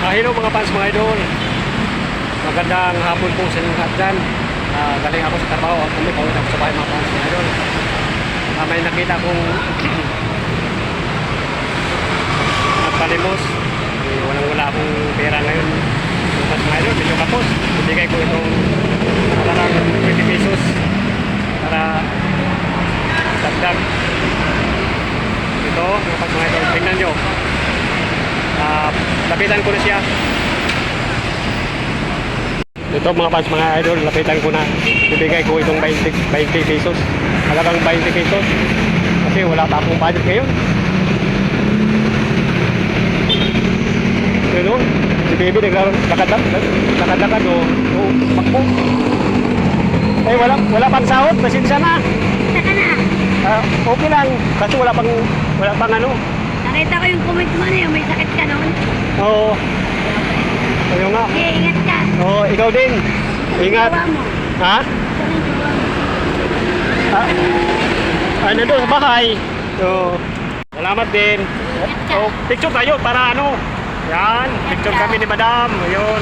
Hello mga fans, mga idol. Magandang hapon po sa inyong lahat dyan. Galing ako sa trabaho at pauwi ako sa bahay mga fans, mga idol. May nakita kong nagpalimos. Walang-wala akong pera ngayon. Mga fans, mga idol, medyo kapos. Ibigay ko itong parang 20 pesos para dagdag. Ito, mga fans, mga idol, tingnan nyo. Lapitan ko na siya. Ito mga fans, mga idol, lapitan ko na. Bibigay ko itong 20 pesos. Halagang 20 pesos. Kasi wala pa akong budget ngayon. Pero, si baby naglakad-lakad o makbo. Eh, wala pang sahod. Pasensya na. Saka na. Okay lang. Kasi wala pang ano. Nakita ko yung comment mo na yun, may sakit ka noon. Oo. Ayun nga. Okay, ingat ka. Oo, ikaw din. Ingat. Gawa mo. Ha? Nandun sa bahay. So, salamat din. Ingat ka. Oh, picture tayo para ano. Yan, picture kami ni Madam. Ayun.